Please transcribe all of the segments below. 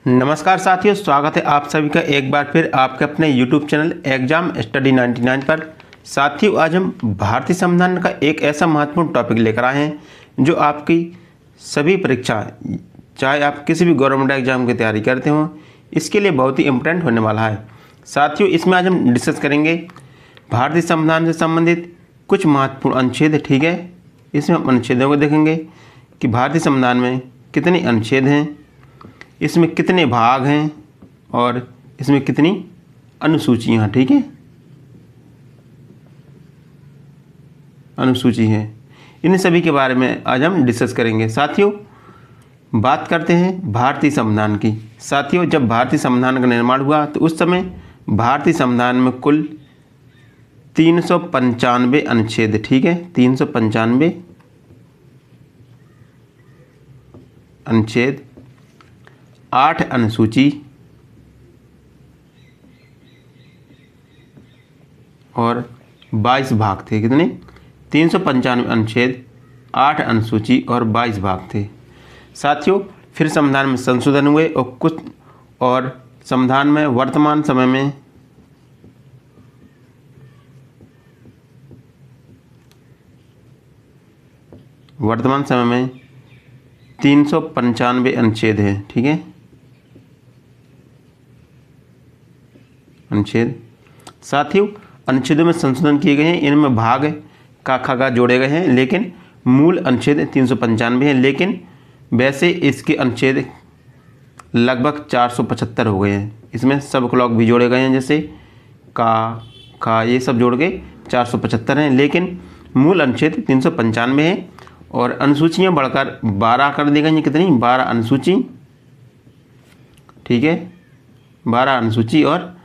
नमस्कार साथियों, स्वागत है आप सभी का एक बार फिर आपके अपने YouTube चैनल एग्जाम स्टडी 99 पर। साथियों, आज हम भारतीय संविधान का एक ऐसा महत्वपूर्ण टॉपिक लेकर आए हैं जो आपकी सभी परीक्षा, चाहे आप किसी भी गवर्नमेंट एग्जाम की तैयारी करते हो, इसके लिए बहुत ही इम्पोर्टेंट होने वाला है। साथियों, इसमें आज हम डिस्कस करेंगे भारतीय संविधान से संबंधित कुछ महत्वपूर्ण अनुच्छेद। ठीक है, इसमें हम अनुच्छेदों को देखेंगे कि भारतीय संविधान में कितने अनुच्छेद हैं, इसमें कितने भाग हैं और इसमें कितनी अनुसूचियाँ। ठीक है, अनुसूची है, इन सभी के बारे में आज हम डिस्कस करेंगे। साथियों, बात करते हैं भारतीय संविधान की। साथियों, जब भारतीय संविधान का निर्माण हुआ तो उस समय भारतीय संविधान में कुल 395 अनुच्छेद। ठीक है, 395 अनुच्छेद, 8 अनुसूची और 22 भाग थे। कितने? 395 अनुच्छेद, 8 अनुसूची और 22 भाग थे। साथियों, फिर संविधान में संशोधन हुए और संविधान में वर्तमान समय में वर्तमान समय में 395 अनुच्छेद हैं। ठीक है, अनुच्छेद। साथियों, अनुच्छेदों में संशोधन किए गए हैं, इनमें भाग का खगा जोड़े गए हैं, लेकिन मूल अनुच्छेद 395 हैं। लेकिन वैसे इसके अनुच्छेद लगभग 475 हो गए हैं। इसमें सब क्लॉक भी जोड़े गए हैं, जैसे का ये सब जोड़ के 475 हैं, लेकिन मूल अनुच्छेद 395 है। और अनुसूचियाँ बढ़कर 12 कर दी गई हैं। कितनी? 12 अनुसूची। ठीक है, 12 अनुसूची और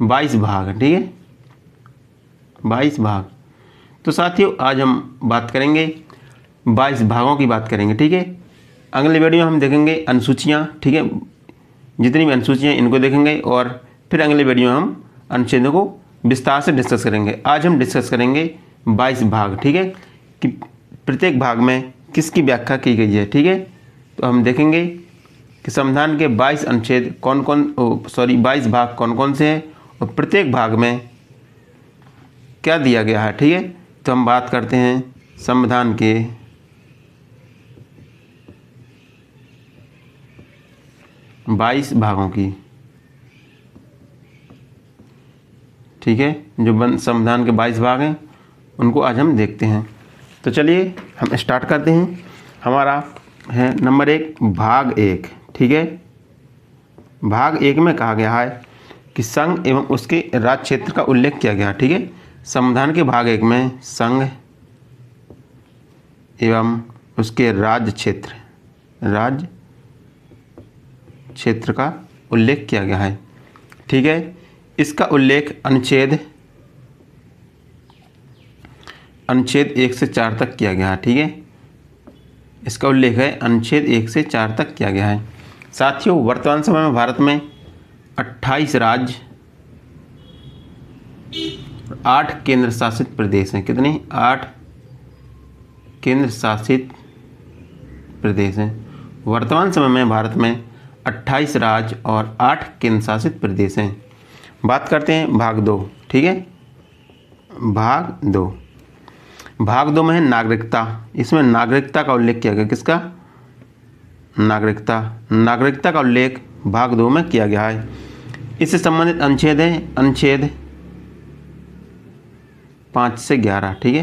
22 भाग। ठीक है, 22 भाग। तो साथियों, आज हम बात करेंगे 22 भागों की बात करेंगे। ठीक है, अगले वीडियो में हम देखेंगे अनुसूचियाँ। ठीक है, जितनी भी अनुसूचियाँ इनको देखेंगे और फिर अगले वीडियो में हम अनुच्छेदों को विस्तार से डिस्कस करेंगे। आज हम डिस्कस करेंगे 22 भाग। ठीक है, कि प्रत्येक भाग में किसकी व्याख्या की गई है। ठीक है, तो हम देखेंगे कि संविधान के 22 अनुच्छेद 22 भाग कौन कौन से हैं और प्रत्येक भाग में क्या दिया गया है। ठीक है, तो हम बात करते हैं संविधान के 22 भागों की। ठीक है, जो संविधान के 22 भाग हैं उनको आज हम देखते हैं। तो चलिए हम स्टार्ट करते हैं। हमारा है नंबर 1, भाग 1। ठीक है, भाग 1 में कहा गया है कि संघ एवं उसके राज्य क्षेत्र का उल्लेख किया गया। ठीक है, संविधान के भाग 1 में संघ एवं उसके राज्य क्षेत्र का उल्लेख किया गया है। ठीक है, इसका उल्लेख अनुच्छेद 1 से 4 तक किया गया है। ठीक है, इसका उल्लेख है अनुच्छेद 1 से 4 तक किया गया है। साथियों, वर्तमान समय में भारत में 28 राज्य, 8 केंद्र शासित प्रदेश हैं। कितने? 8 केंद्र शासित प्रदेश हैं। वर्तमान समय में भारत में 28 राज्य और 8 केंद्र शासित प्रदेश हैं। बात करते हैं भाग 2। ठीक है, भाग 2 में है नागरिकता। इसमें नागरिकता का उल्लेख किया गया। किसका? नागरिकता का उल्लेख भाग 2 में किया गया है। इससे संबंधित अनुच्छेद है अनुच्छेद 5 से 11। ठीक है,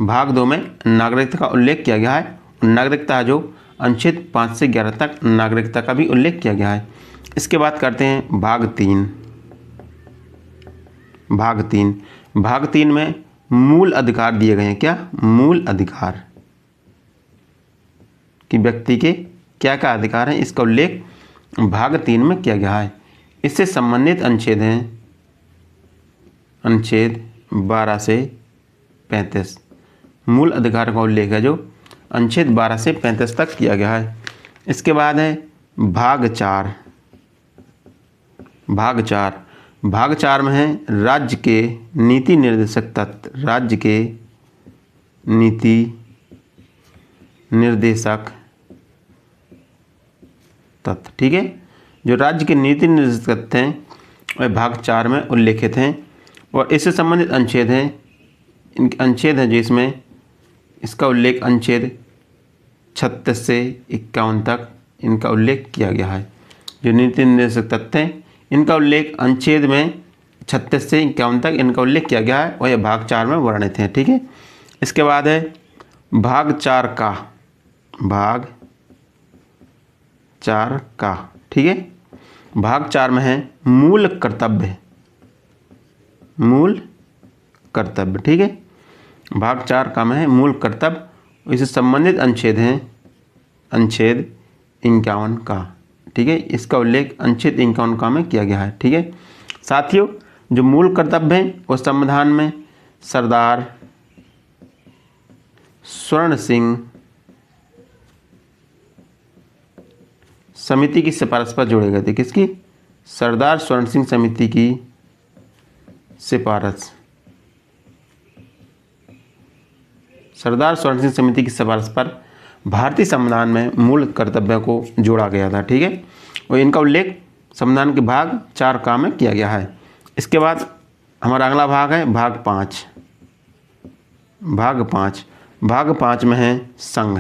भाग 2 में नागरिकता का उल्लेख किया गया है। नागरिकता जो अनुच्छेद 5 से 11 तक नागरिकता का भी उल्लेख किया गया है। इसके बाद करते हैं भाग 3। भाग 3 में मूल अधिकार दिए गए हैं। क्या? मूल अधिकार कि व्यक्ति के क्या क्या अधिकार हैं, इसका उल्लेख भाग 3 में किया गया है। इससे संबंधित अनुच्छेद हैं अनुच्छेद 12 से 35। मूल अधिकार का उल्लेख है जो अनुच्छेद 12 से 35 तक किया गया है। इसके बाद है भाग 4। भाग 4 में है राज्य के नीति निर्देशक तत्व। राज्य के नीति निर्देशक तत्व। ठीक है, जो राज्य की नीति निर्देशित करते हैं वह भाग 4 में उल्लेखित हैं और इससे संबंधित अनुच्छेद हैं। इनके अनुच्छेद हैं जिसमें इसका उल्लेख अनुच्छेद 36 से 51 तक इनका उल्लेख किया गया है। जो नीति निर्देशक तथ्य हैं इनका उल्लेख अनुच्छेद में 36 से 51 तक इनका उल्लेख किया गया है और यह भाग 4 में वर्णित हैं। ठीक है, इसके बाद है भाग 4 का, भाग 4 का। ठीक है, भाग 4 में है मूल कर्तव्य, मूल कर्तव्य। ठीक है, भाग 4 का में है मूल कर्तव्य, इससे संबंधित अनुच्छेद हैं अनुच्छेद 51 का। ठीक है, इसका उल्लेख अनुच्छेद 51 का में किया गया है। ठीक है साथियों, जो मूल कर्तव्य हैं वो संविधान में सरदार स्वर्ण सिंह समिति की सिफारिश पर जोड़े गए थे। किसकी? सरदार स्वर्ण सिंह समिति की सिफारिश, सरदार स्वर्ण सिंह समिति की सिफारिश पर भारतीय संविधान में मूल कर्तव्यों को जोड़ा गया था। ठीक है, और इनका उल्लेख संविधान के भाग 4 का में किया गया है। इसके बाद हमारा अगला भाग है भाग 5। भाग 5, भाग 5 में है संघ,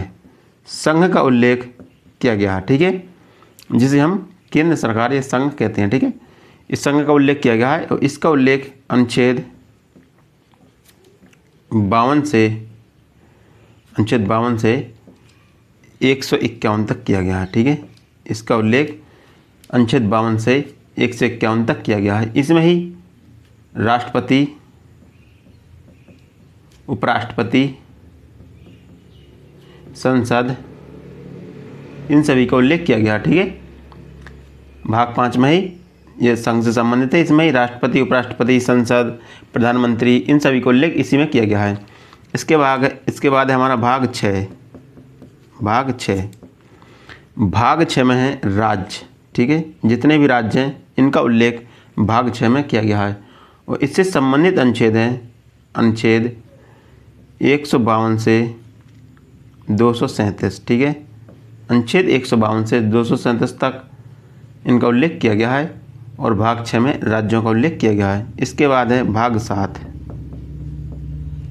संघ का उल्लेख किया गया है। ठीक है, जिसे हम केंद्र सरकार या संघ कहते हैं। ठीक है, इस संघ का उल्लेख किया गया है और इसका उल्लेख अनुच्छेद 52 से 151 तक किया गया है। ठीक है, इसका उल्लेख अनुच्छेद 52 से 151 तक किया गया है। इसमें ही राष्ट्रपति, उपराष्ट्रपति, संसद, इन सभी का उल्लेख किया गया। ठीक है, भाग 5 में ही ये संघ से संबंधित है। इसमें ही राष्ट्रपति, उपराष्ट्रपति, संसद, प्रधानमंत्री, इन सभी का उल्लेख इसी में किया गया है। इसके बाद है हमारा भाग 6। भाग 6, भाग 6 में है राज्य। ठीक है, जितने भी राज्य हैं इनका उल्लेख भाग 6 में किया गया है और इससे संबंधित अनुच्छेद हैं अनुच्छेद 152 से 237। ठीक है, अनुच्छेद 152 से 237 तक इनका उल्लेख किया गया है और भाग 6 में राज्यों का उल्लेख किया गया है। इसके बाद है भाग 7।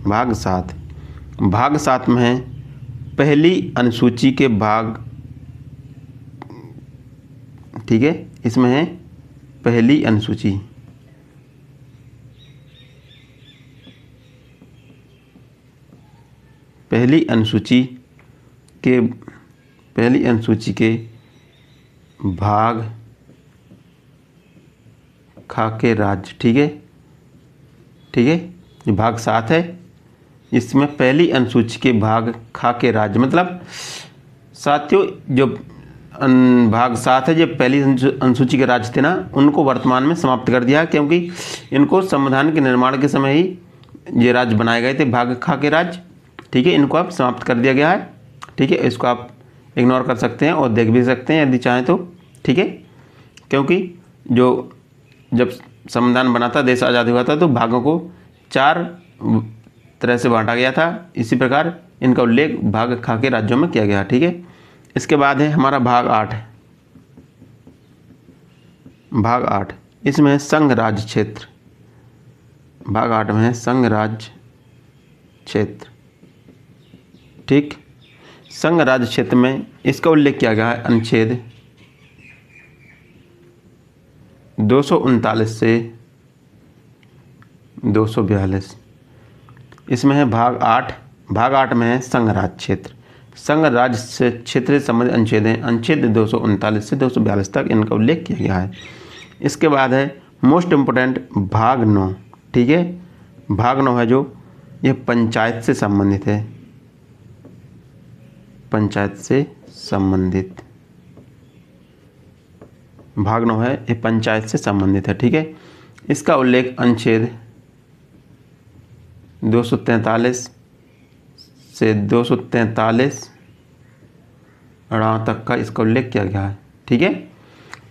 भाग 7, भाग 7 में है पहली अनुसूची के भाग। ठीक है, इसमें है पहली अनुसूची, पहली अनुसूची के भाग खा के राज्य। ठीक है, ये भाग 7 है, इसमें पहली अनुसूची के भाग खा के राज्य, मतलब साथियों जो भाग 7 है, जो पहली अनुसूची के राज्य थे ना, उनको वर्तमान में समाप्त कर दिया क्योंकि इनको संविधान के निर्माण के समय ही ये राज्य बनाए गए थे, भाग खा के राज्य। ठीक है, इनको अब समाप्त कर दिया गया है। ठीक है, इसको आप इग्नोर कर सकते हैं और देख भी सकते हैं यदि चाहें तो। ठीक है, क्योंकि जब संविधान बना था, देश आज़ाद हुआ था, तो भागों को 4 तरह से बांटा गया था। इसी प्रकार इनका उल्लेख भाग खा के राज्यों में किया गया। ठीक है, इसके बाद है हमारा भाग 8। भाग 8, इसमें है संघ राज्य क्षेत्र। भाग 8 में है संघ राज्य क्षेत्र। ठीक, संघ राज्य क्षेत्र में इसका उल्लेख किया गया है अनुच्छेद 239 से 242। इसमें है भाग 8। भाग 8 में है संघ राज्य क्षेत्र। संघ राज्य से क्षेत्र से संबंधित अनुच्छेद हैं अनुच्छेद 239 से 242 तक इनका उल्लेख किया गया है। इसके बाद है मोस्ट इम्पोर्टेंट भाग 9। ठीक है, भाग 9 है जो ये पंचायत से संबंधित है, पंचायत से संबंधित भाग 9 है, ये पंचायत से संबंधित है। ठीक है, इसका उल्लेख अनुच्छेद 243 से 243 तक का इसका उल्लेख किया गया है। ठीक है,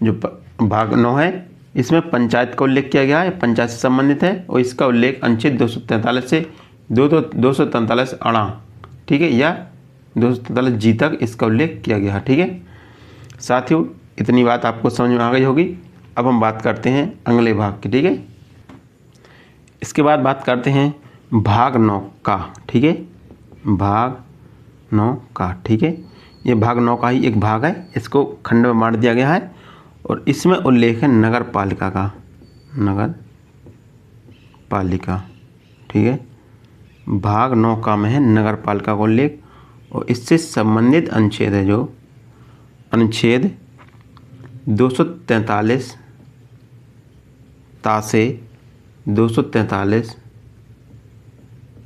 जो भाग 9 है इसमें पंचायत का उल्लेख किया गया है, पंचायत से संबंधित है और इसका उल्लेख अनुच्छेद 243 से 243 अड़ा, ठीक है, या 243 जी तक इसका उल्लेख किया गया है। ठीक है साथियों, इतनी बात आपको समझ में आ गई होगी। अब हम बात करते हैं अगले भाग की, ठीक है। इसके बाद बात करते हैं भाग 9 का, ठीक है, भाग 9 का, ठीक है। ये भाग 9 का ही एक भाग है, इसको खंड में बांट दिया गया है और इसमें उल्लेख है नगर पालिका का, नगर पालिका, ठीक है। भाग 9 का में है नगर पालिका का उल्लेख और इससे संबंधित अनुच्छेद है जो अनुच्छेद 243 ता से 243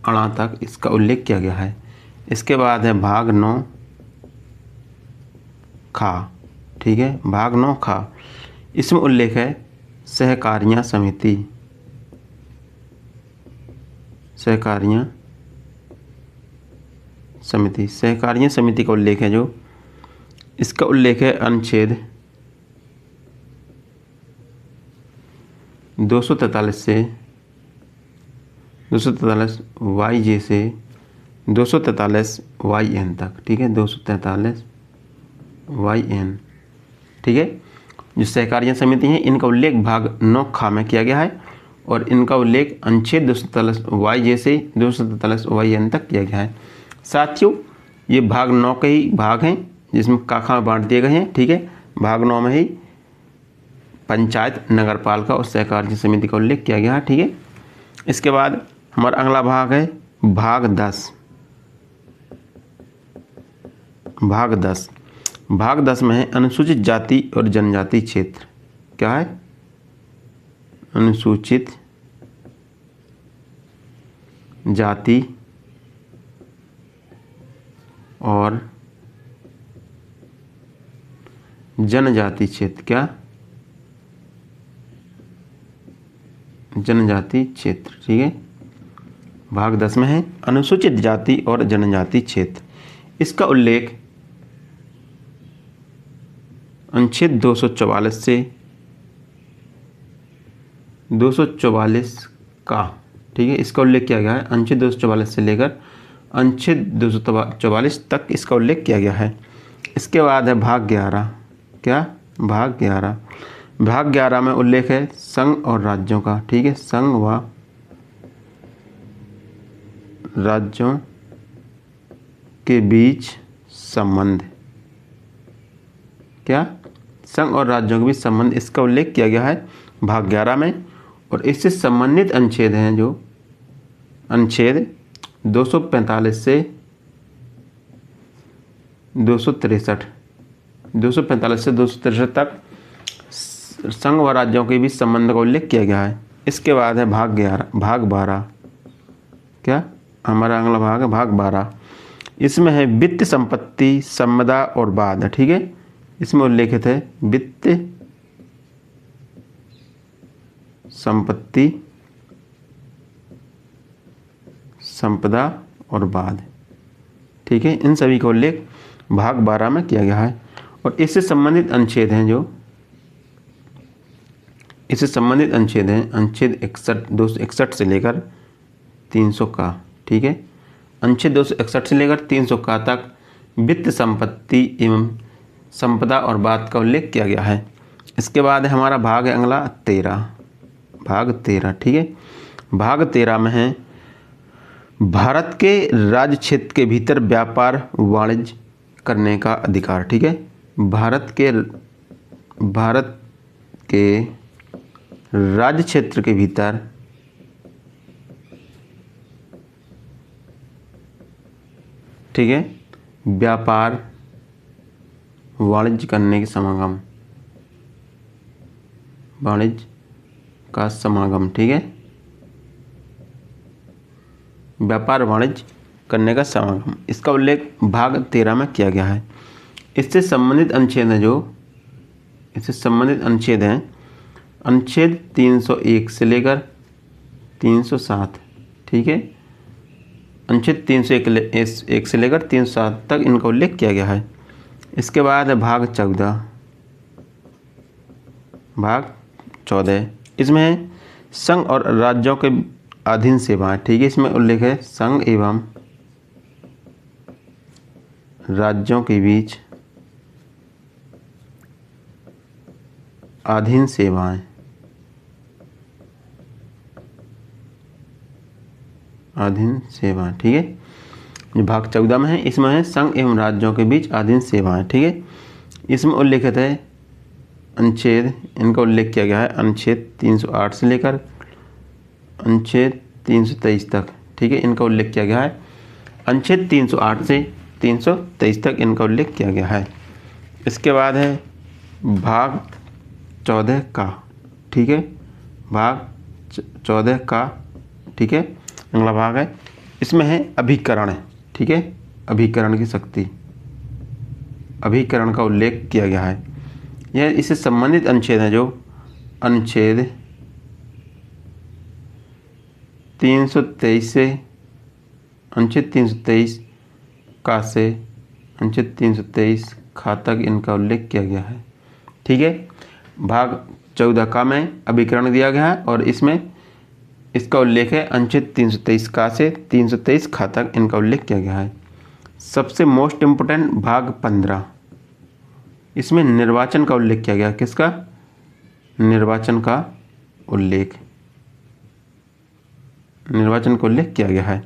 अणा तक इसका उल्लेख किया गया है। इसके बाद है भाग 9 खा, ठीक है, भाग 9 खा। इसमें उल्लेख है सहकारियाँ समिति, सहकारियाँ समिति, सहकारियाँ समिति का उल्लेख है जो इसका उल्लेख है अनुच्छेद 243 से 243 वाई जे से 243 वाई एन तक, ठीक है, 243 वाई एन, ठीक है। जो सहकारियाँ समिति हैं इनका उल्लेख भाग 9 खा में किया गया है और इनका उल्लेख अनुच्छेद 243 वाई जे से 243 वाई एन तक किया गया है। साथियों, ये भाग 9 के ही भाग हैं जिसमें काखा में बांट दिए गए हैं, ठीक है। भाग 9 में ही पंचायत, नगर पालिका और सहकारिता समिति का उल्लेख किया गया है, ठीक है। इसके बाद हमारा अगला भाग है भाग 10। भाग 10, भाग 10 में है अनुसूचित जाति और जनजाति क्षेत्र। क्या है? अनुसूचित जाति और जनजाति क्षेत्र। क्या? जनजाति क्षेत्र, ठीक है। भाग 10 में है अनुसूचित जाति और जनजाति क्षेत्र। इसका उल्लेख अनुच्छेद 244 से 244 का, ठीक है, इसका उल्लेख किया गया है। अनुच्छेद 244 से लेकर अनुच्छेद 244 तक इसका उल्लेख किया गया है। इसके बाद है भाग 11। क्या? भाग 11। भाग 11 में उल्लेख है संघ और राज्यों का, ठीक है, संघ व राज्यों के बीच संबंध। क्या? संघ और राज्यों के बीच संबंध, इसका उल्लेख किया गया है भाग 11 में और इससे संबंधित अनुच्छेद हैं जो अनुच्छेद 245 से 263, 245 से 263 तक संघ व राज्यों के बीच संबंध का उल्लेख किया गया है। इसके बाद है भाग 11, भाग 12। क्या? हमारा अगला भाग है भाग 12। इसमें है वित्त, संपत्ति, संपदा और बाद, ठीक है। इसमें उल्लेखित है वित्त, संपत्ति, संपदा और बाद, ठीक है। इन सभी का उल्लेख भाग 12 में किया गया है और इससे संबंधित अनुच्छेद हैं जो इससे संबंधित अनुच्छेद हैं अनुच्छेद 61, 261 से लेकर 300 का, ठीक है। अनुच्छेद 261 से लेकर 300 का तक वित्त, संपत्ति एवं संपदा और बाद का उल्लेख किया गया है। इसके बाद हमारा भाग है अगला 13, भाग 13, ठीक है। भाग 13 में है भारत के राज्य क्षेत्र के भीतर व्यापार वाणिज्य करने का अधिकार, ठीक है। भारत के राज्य क्षेत्र के भीतर ठीक है व्यापार वाणिज्य करने के समागम, वाणिज्य का समागम, ठीक है, व्यापार वाणिज्य करने का समागम, इसका उल्लेख भाग 13 में किया गया है। इससे संबंधित अनुच्छेद है जो इससे संबंधित अनुच्छेद हैं अनुच्छेद 301 से लेकर 307, ठीक है। अनुच्छेद 301 से लेकर 307 तक इनका उल्लेख किया गया है। इसके बाद है भाग 14, भाग 14। इसमें है संघ और राज्यों के अधीन सेवाएं, ठीक है। इसमें उल्लेख है संघ एवं राज्यों के बीच अधीन सेवाएं, अधीन सेवाएं, ठीक है। जो भाग 14 में है इसमें है संघ एवं राज्यों के बीच अधीन सेवाएं, ठीक है। इसमें उल्लेखित है अनुच्छेद, इनका उल्लेख किया गया है अनुच्छेद 308 से लेकर अनुच्छेद 323 तक, ठीक है। इनका उल्लेख किया गया है अनुच्छेद 308 से 323 तक इनका उल्लेख किया गया है। इसके बाद है भाग 14 का, ठीक है, भाग 14 का, ठीक है। अगला भाग है, इसमें है अभिकरण, ठीक है, अभिकरण की शक्ति, अभिकरण का उल्लेख किया गया है। यह इससे संबंधित अनुच्छेद है, जो अनुच्छेद 323 से अनुच्छेद 323 का से अनुच्छेद 323 खा तक इनका उल्लेख किया गया है, ठीक है। भाग 14 का में अभिकरण दिया गया है और इसमें इसका उल्लेख है अनुच्छेद 323 का से 323 खा तक इनका उल्लेख किया गया है। सबसे मोस्ट इम्पोर्टेंट भाग 15, इसमें निर्वाचन का उल्लेख किया गया है। किसका? निर्वाचन का उल्लेख, निर्वाचन का उल्लेख किया गया है।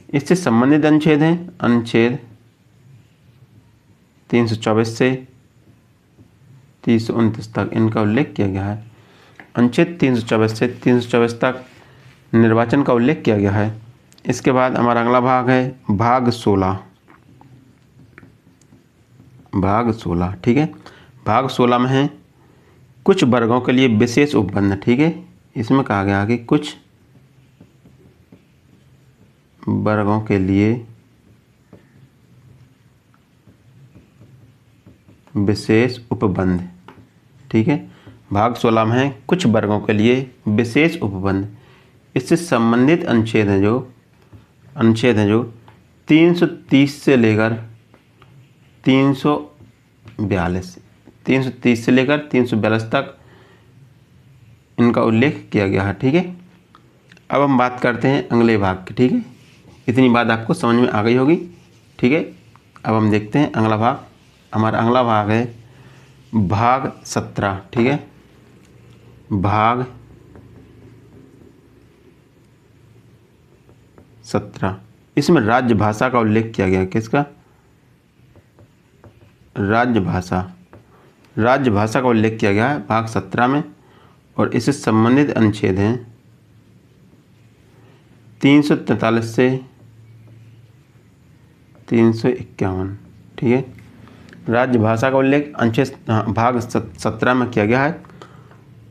इससे संबंधित अनुच्छेद हैं अनुच्छेद 324 से 329 तक इनका उल्लेख किया गया है। अनुच्छेद 324 से 324 तक निर्वाचन का उल्लेख किया गया है। इसके बाद हमारा अगला भाग है भाग 16, भाग 16, ठीक है। भाग 16 में है कुछ वर्गों के लिए विशेष उपबंध, ठीक है। इसमें कहा गया कि कुछ वर्गों के लिए विशेष उपबंध, ठीक है। भाग 16 में है कुछ वर्गों के लिए विशेष उपबंध। इससे संबंधित अनुच्छेद हैं जो 330 से लेकर 342, 330 से लेकर 342 तक इनका उल्लेख किया गया है, ठीक है। अब हम बात करते हैं अगले भाग की, ठीक है। इतनी बात आपको समझ में आ गई होगी, ठीक है। अब हम देखते हैं अगला भाग। हमारा अगला भाग है भाग 17, ठीक है। भाग 17, इसमें राज्य भाषा का उल्लेख किया गया है। किसका? राज्य भाषा, राज्य भाषा का उल्लेख किया गया है भाग 17 में और इससे संबंधित अनुच्छेद हैं 343 से 351, ठीक है। राज्य भाषा का उल्लेख अनुच्छेद भाग 17 में किया गया है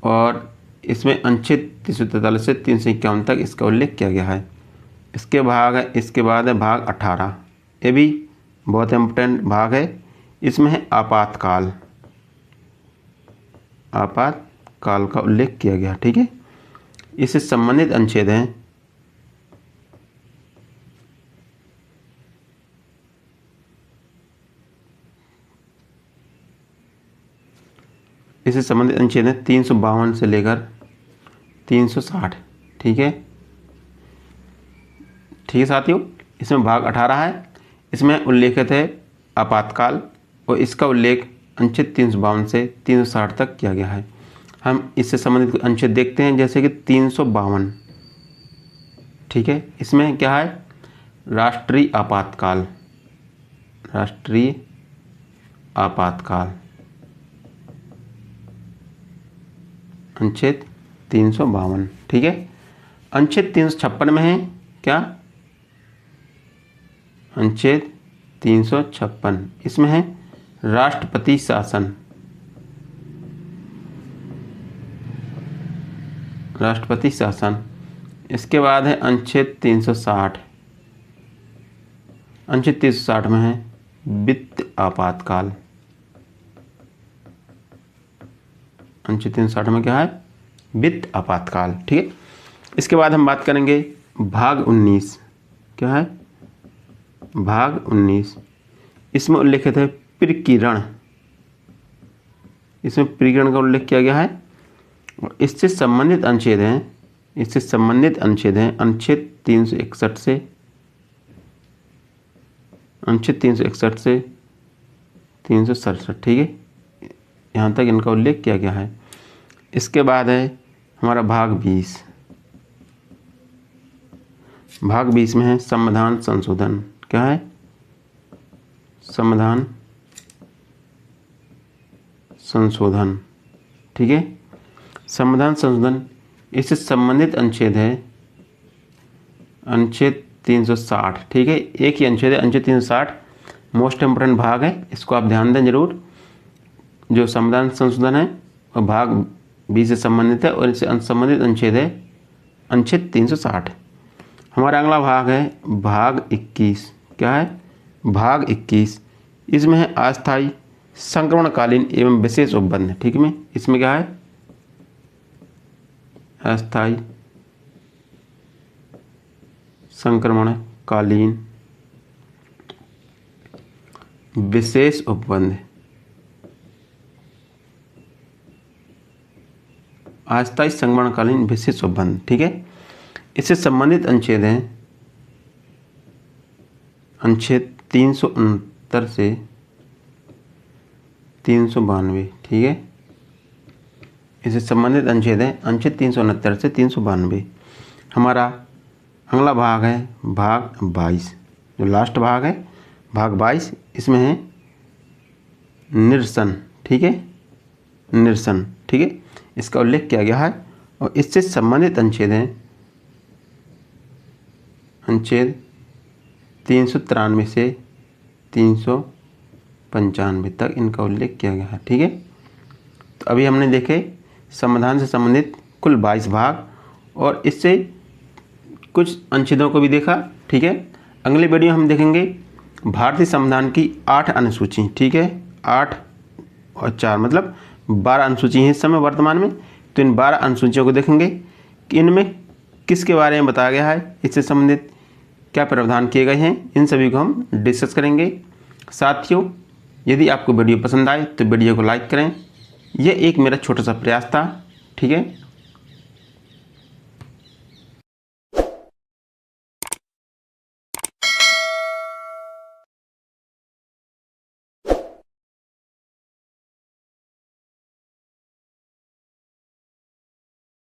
और इसमें अनुच्छेद 343 से 351 तक इसका उल्लेख किया गया है। इसके बाद है भाग 18, ये भी बहुत इम्पोर्टेंट भाग है। इसमें है आपातकाल, आपातकाल का उल्लेख किया गया, ठीक है। इससे संबंधित अनुच्छेद हैं इससे संबंधित अनुच्छेद हैं 352 से लेकर 360, ठीक है, ठीक है साथियों। इसमें भाग 18 है, इसमें उल्लेखित है आपातकाल और इसका उल्लेख अनुच्छेद 352 से 360 तक किया गया है। हम इससे संबंधित अनुच्छेद देखते हैं, जैसे कि 352, ठीक है। इसमें क्या है? राष्ट्रीय आपातकाल, राष्ट्रीय आपातकाल, अनुच्छेद 352, ठीक है। अनुच्छेद 356 में है क्या? अनुच्छेद 356, इसमें है राष्ट्रपति शासन, राष्ट्रपति शासन। इसके बाद है अनुच्छेद 360, अनुच्छेद 360 में है वित्त आपातकाल, अनुच्छेद 360 में क्या है? वित्त आपातकाल, ठीक है। इसके बाद हम बात करेंगे भाग 19, क्या है? भाग 19, इसमें उल्लेखित है प्रकीर्णन, इसमें प्रकीर्णन का उल्लेख किया गया है और इससे संबंधित अनुच्छेद हैं, इससे संबंधित अनुच्छेद हैं अनुच्छेद 361 से, अनुच्छेद 367 से 367, ठीक है। यहाँ तक इनका उल्लेख किया गया है। इसके बाद है हमारा भाग 20। भाग 20 में है संविधान संशोधन। क्या है? संविधान संशोधन। ठीक है, संविधान संशोधन, इससे संबंधित अनुच्छेद है अनुच्छेद 360। ठीक है, एक ही अनुच्छेद है अनुच्छेद 360, मोस्ट इम्पोर्टेंट भाग है, इसको आप ध्यान दें जरूर। जो संविधान संशोधन है और भाग 20 से संबंधित है और इससे संबंधित अनुच्छेद है अनुच्छेद 360। हमारा अगला भाग है भाग 21। क्या है? भाग 21, इसमें है अस्थायी संक्रमणकालीन एवं विशेष उपबंध। ठीक है, इसमें क्या है? अस्थायी संक्रमणकालीन विशेष उपबंध। अस्थायी संक्रमणकालीन विशेष उपबंध। ठीक है, इससे संबंधित अनुच्छेद हैं अनुच्छेद 369 से 392। ठीक है, इससे संबंधित अनुच्छेद है अनुच्छेद 369 से 392। हमारा अगला भाग है भाग 22, जो लास्ट भाग है भाग 22, इसमें है निरसन। ठीक है, निरसन। ठीक है, इसका उल्लेख किया गया है और इससे संबंधित अनुच्छेद हैं अनुच्छेद 393 से 395 तक इनका उल्लेख किया गया है। ठीक है, तो अभी हमने देखे संविधान से संबंधित कुल 22 भाग और इससे कुछ अनुच्छेदों को भी देखा। ठीक है, अगले वीडियो हम देखेंगे भारतीय संविधान की 8 अनुसूची। ठीक है, 8 और 4 मतलब 12 अनुसूची हैं इस समय वर्तमान में। तो इन 12 अनुसूचियों को देखेंगे कि इनमें किसके बारे में बताया गया है, इससे संबंधित क्या प्रावधान किए गए हैं, इन सभी को हम डिस्कस करेंगे। साथियों, यदि आपको वीडियो पसंद आए तो वीडियो को लाइक करें। यह एक मेरा छोटा सा प्रयास था। ठीक है,